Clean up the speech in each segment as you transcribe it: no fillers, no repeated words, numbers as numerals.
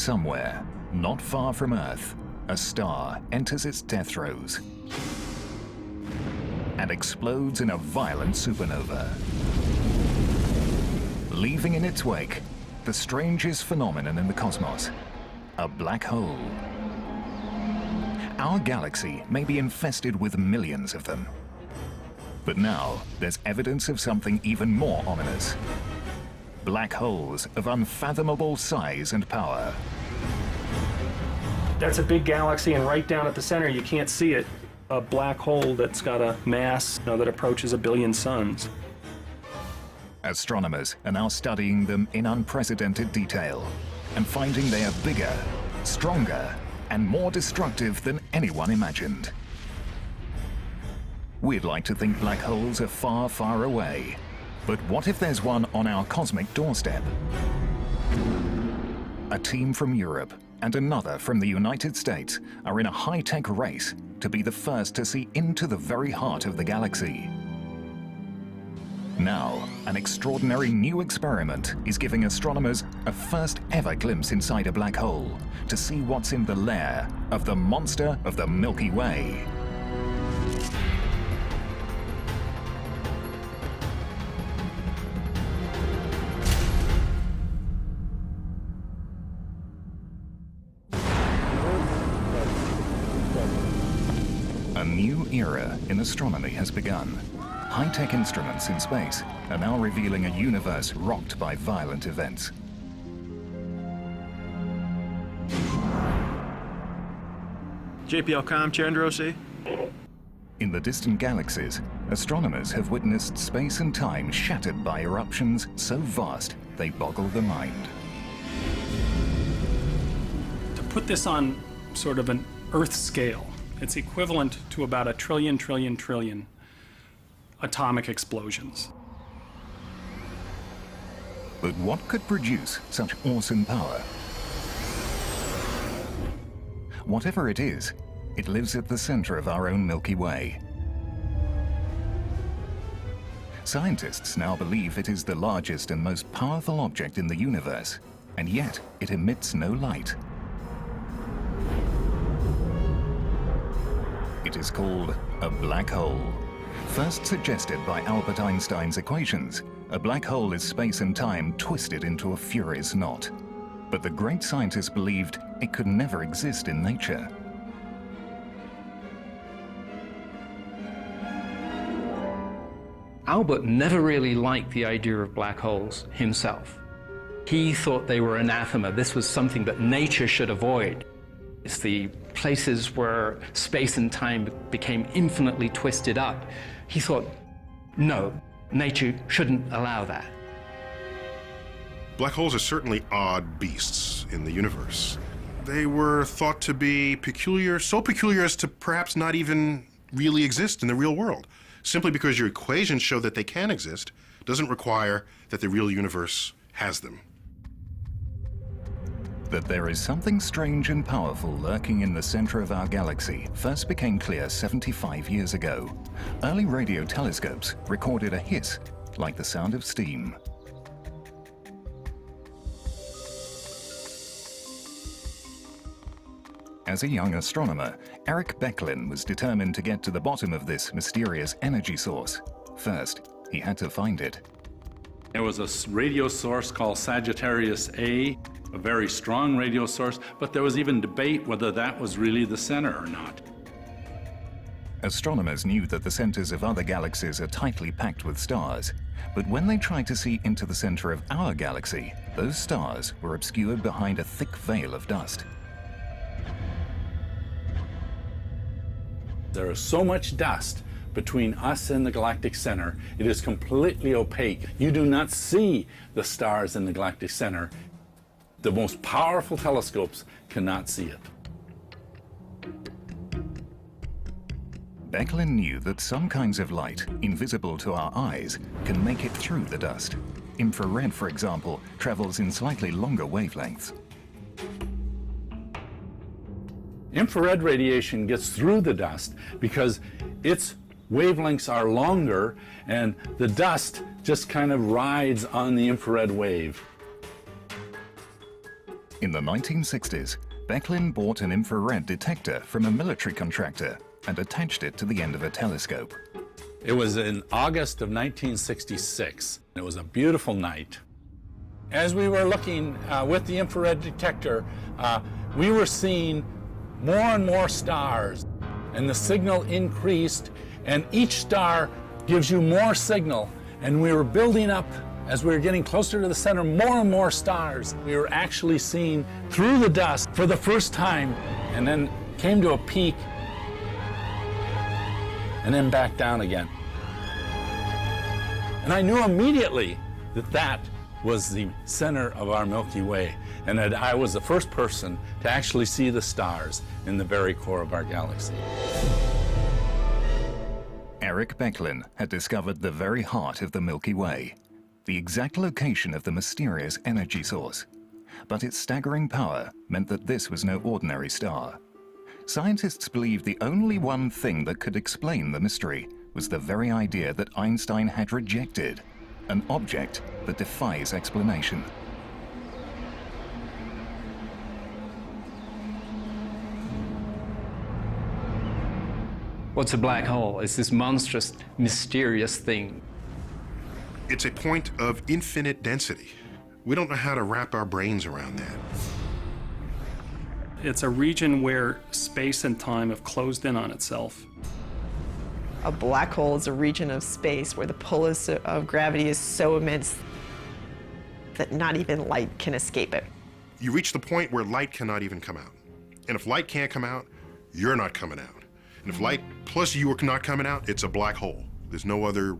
Somewhere, not far from Earth, a star enters its death throes and explodes in a violent supernova, leaving in its wake the strangest phenomenon in the cosmos, a black hole. Our galaxy may be infested with millions of them. But now, there's evidence of something even more ominous. Black holes of unfathomable size and power. That's a big galaxy, and right down at the center, you can't see it, a black hole that's got a mass that approaches 1 billion suns. Astronomers are now studying them in unprecedented detail and finding they are bigger, stronger, and more destructive than anyone imagined. We'd like to think black holes are far, far away. But what if there's one on our cosmic doorstep? A team from Europe and another from the United States are in a high-tech race to be the first to see into the very heart of the galaxy. Now, an extraordinary new experiment is giving astronomers a first-ever glimpse inside a black hole to see what's in the lair of the monster of the Milky Way. A new era in astronomy has begun. High-tech instruments in space are now revealing a universe rocked by violent events. JPL-COM, Chandrosi. In the distant galaxies, astronomers have witnessed space and time shattered by eruptions so vast they boggle the mind. To put this on sort of an Earth scale, it's equivalent to about 1 trillion atomic explosions. But what could produce such awesome power? Whatever it is, it lives at the center of our own Milky Way. Scientists now believe it is the largest and most powerful object in the universe, and yet it emits no light. It is called a black hole. First suggested by Albert Einstein's equations, a black hole is space and time twisted into a furious knot. But the great scientist believed it could never exist in nature. Albert never really liked the idea of black holes himself. He thought they were anathema. This was something that nature should avoid. It's the places where space and time became infinitely twisted up. He thought, no, nature shouldn't allow that. Black holes are certainly odd beasts in the universe. They were thought to be peculiar, so peculiar as to perhaps not even really exist in the real world. Simply because your equations show that they can exist doesn't require that the real universe has them. That there is something strange and powerful lurking in the center of our galaxy first became clear 75 years ago. Early radio telescopes recorded a hiss like the sound of steam. As a young astronomer, Eric Becklin was determined to get to the bottom of this mysterious energy source. First, he had to find it. There was a radio source called Sagittarius A, a very strong radio source, but there was even debate whether that was really the center or not. Astronomers knew that the centers of other galaxies are tightly packed with stars, but when they tried to see into the center of our galaxy, those stars were obscured behind a thick veil of dust. There is so much dust between us and the galactic center, it is completely opaque. You do not see the stars in the galactic center. The most powerful telescopes cannot see it. Becklin knew that some kinds of light, invisible to our eyes, can make it through the dust. Infrared, for example, travels in slightly longer wavelengths. Infrared radiation gets through the dust because its wavelengths are longer and the dust just kind of rides on the infrared wave. In the 1960s, Becklin bought an infrared detector from a military contractor and attached it to the end of a telescope. It was in August of 1966. It was a beautiful night. As we were looking with the infrared detector, we were seeing more and more stars, and the signal increased, and each star gives you more signal, and we were building up. As we were getting closer to the center, more and more stars. We were actually seeing through the dust for the first time, and then came to a peak, and then back down again. And I knew immediately that that was the center of our Milky Way, and that I was the first person to actually see the stars in the very core of our galaxy. Eric Becklin had discovered the very heart of the Milky Way, the exact location of the mysterious energy source. But its staggering power meant that this was no ordinary star. Scientists believed the only one thing that could explain the mystery was the very idea that Einstein had rejected, an object that defies explanation. What's a black hole? It's this monstrous, mysterious thing. It's a point of infinite density. We don't know how to wrap our brains around that. It's a region where space and time have closed in on itself. A black hole is a region of space where the pull of gravity is so immense that not even light can escape it. You reach the point where light cannot even come out. And if light can't come out, you're not coming out. And if light plus you are not coming out, it's a black hole. There's no other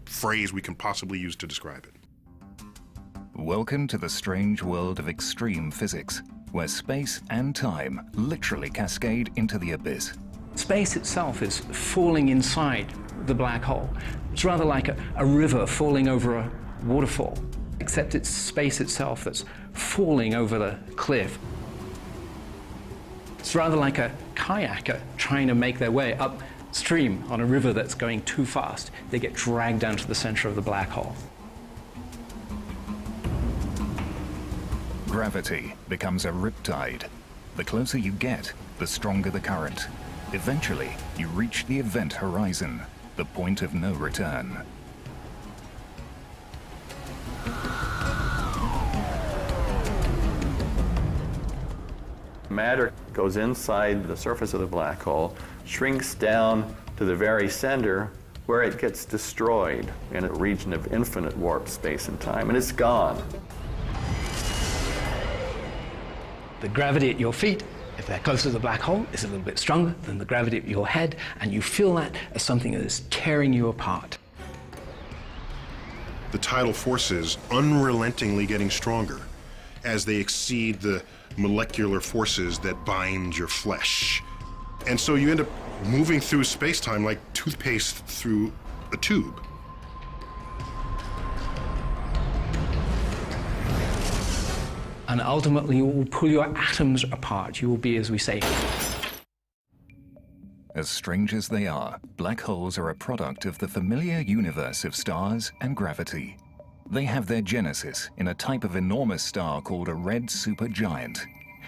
phrase we can possibly use to describe it. Welcome to the strange world of extreme physics, where space and time literally cascade into the abyss. Space itself is falling inside the black hole. It's rather like a river falling over a waterfall, except it's space itself that's falling over the cliff. It's rather like a kayaker trying to make their way upstream on a river that's going too fast. They get dragged down to the center of the black hole. Gravity becomes a riptide. The closer you get, the stronger the current. Eventually, you reach the event horizon, the point of no return. Matter goes inside the surface of the black hole, shrinks down to the very center, where it gets destroyed in a region of infinite warp space and time, and it's gone. The gravity at your feet, if they're close to the black hole, is a little bit stronger than the gravity at your head, and you feel that as something that is tearing you apart. The tidal forces unrelentingly getting stronger as they exceed the molecular forces that bind your flesh. And so you end up moving through space-time like toothpaste through a tube. And ultimately, you will pull your atoms apart. You will be, as we say. As strange as they are, black holes are a product of the familiar universe of stars and gravity. They have their genesis in a type of enormous star called a red supergiant.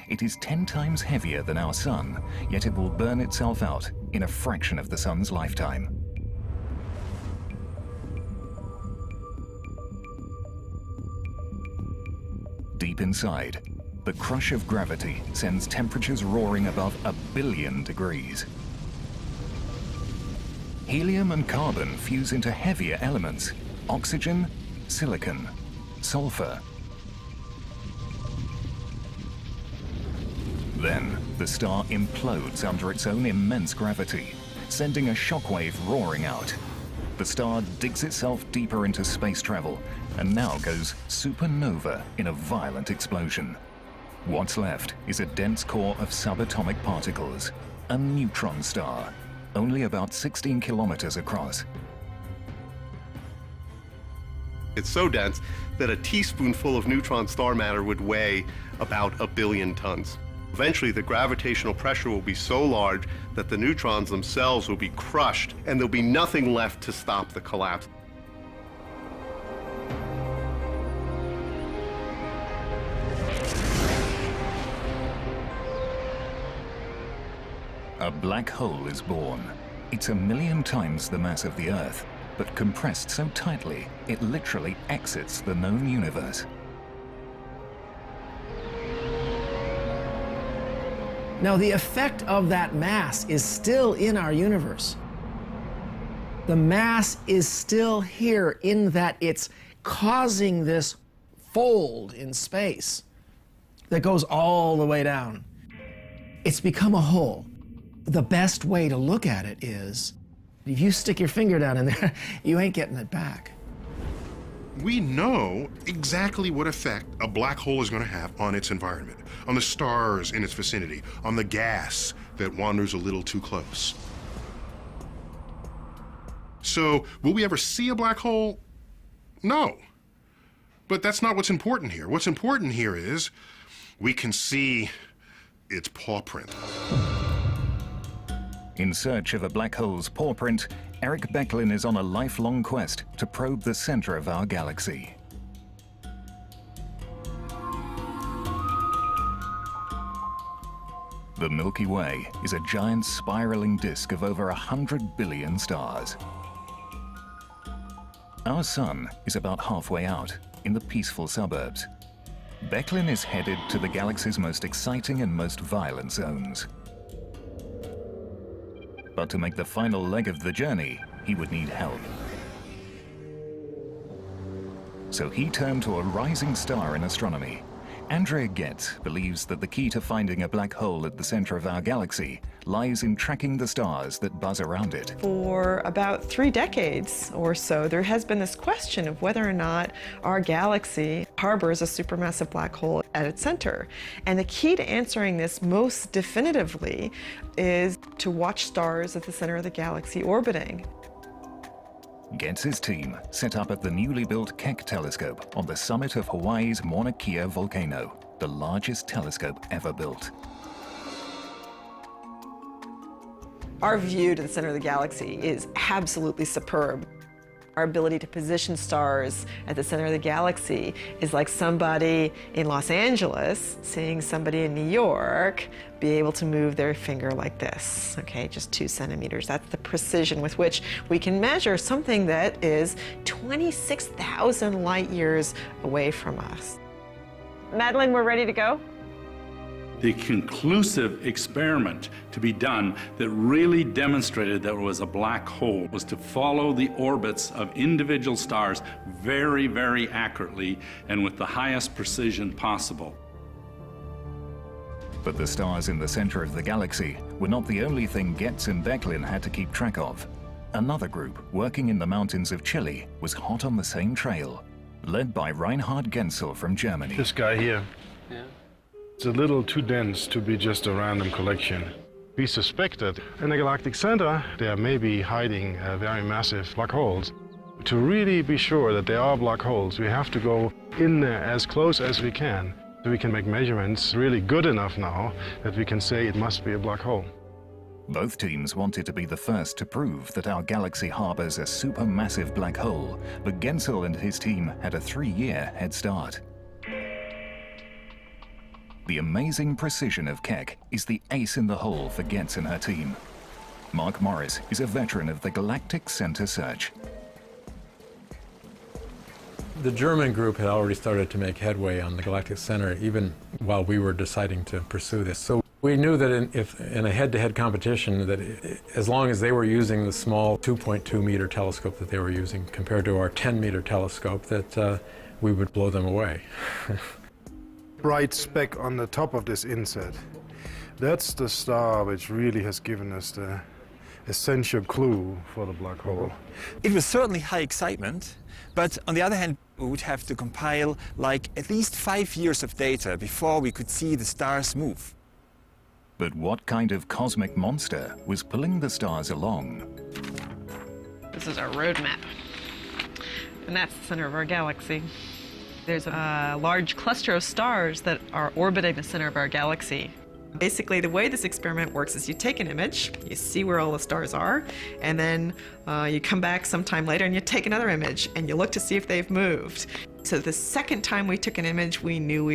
It is 10 times heavier than our sun, yet it will burn itself out in a fraction of the sun's lifetime. Deep inside, the crush of gravity sends temperatures roaring above 1 billion degrees. Helium and carbon fuse into heavier elements: oxygen, silicon, sulfur. Then, the star implodes under its own immense gravity, sending a shockwave roaring out. The star digs itself deeper into space travel and now goes supernova in a violent explosion. What's left is a dense core of subatomic particles, a neutron star, only about 16 kilometers across. It's so dense that a teaspoonful of neutron star matter would weigh about 1 billion tons. Eventually, the gravitational pressure will be so large that the neutrons themselves will be crushed, and there'll be nothing left to stop the collapse. A black hole is born. It's 1 million times the mass of the Earth, but compressed so tightly, it literally exits the known universe. Now, the effect of that mass is still in our universe. The mass is still here in that it's causing this fold in space that goes all the way down. It's become a hole. The best way to look at it is, if you stick your finger down in there, you ain't getting it back. We know exactly what effect a black hole is going to have on its environment, on the stars in its vicinity, on the gas that wanders a little too close. So, will we ever see a black hole? No. But that's not what's important here. What's important here is we can see its paw print. In search of a black hole's paw print, Eric Becklin is on a lifelong quest to probe the center of our galaxy. The Milky Way is a giant spiraling disk of over 100 billion stars. Our sun is about halfway out, in the peaceful suburbs. Becklin is headed to the galaxy's most exciting and most violent zones. But to make the final leg of the journey, he would need help. So he turned to a rising star in astronomy. Andrea Getz believes that the key to finding a black hole at the center of our galaxy lies in tracking the stars that buzz around it. For about 3 decades or so, there has been this question of whether or not our galaxy harbors a supermassive black hole at its center. And the key to answering this most definitively is to watch stars at the center of the galaxy orbiting. Getz's team set up at the newly built Keck telescope on the summit of Hawaii's Mauna Kea volcano, the largest telescope ever built. Our view to the center of the galaxy is absolutely superb. Our ability to position stars at the center of the galaxy is like somebody in Los Angeles seeing somebody in New York be able to move their finger like this, okay, just 2 centimeters. That's the precision with which we can measure something that is 26,000 light years away from us. Madeline, we're ready to go? The conclusive experiment to be done that really demonstrated that it was a black hole was to follow the orbits of individual stars very, very accurately and with the highest precision possible. But the stars in the center of the galaxy were not the only thing Getz and Becklin had to keep track of. Another group, working in the mountains of Chile, was hot on the same trail, led by Reinhard Genzel from Germany. This guy here. Yeah. It's a little too dense to be just a random collection. We suspect that in the galactic center there may be hiding very massive black holes. To really be sure that there are black holes, we have to go in there as close as we can, so we can make measurements really good enough now that we can say it must be a black hole. Both teams wanted to be the first to prove that our galaxy harbors a supermassive black hole, but Genzel and his team had a 3-year head start. The amazing precision of Keck is the ace in the hole for Getz and her team. Mark Morris is a veteran of the Galactic Center search. The German group had already started to make headway on the Galactic Center even while we were deciding to pursue this. So we knew that in a head-to-head competition that as long as they were using the small 2.2 meter telescope that they were using compared to our 10 meter telescope, that we would blow them away. Bright speck on the top of this inset. That's the star which really has given us the essential clue for the black hole. It was certainly high excitement, but on the other hand, we would have to compile like at least 5 years of data before we could see the stars move. But what kind of cosmic monster was pulling the stars along? This is our roadmap, and that's the center of our galaxy. There's a large cluster of stars that are orbiting the center of our galaxy. Basically, the way this experiment works is you take an image, you see where all the stars are, and then you come back sometime later and you take another image and you look to see if they've moved. So the second time we took an image, we knew we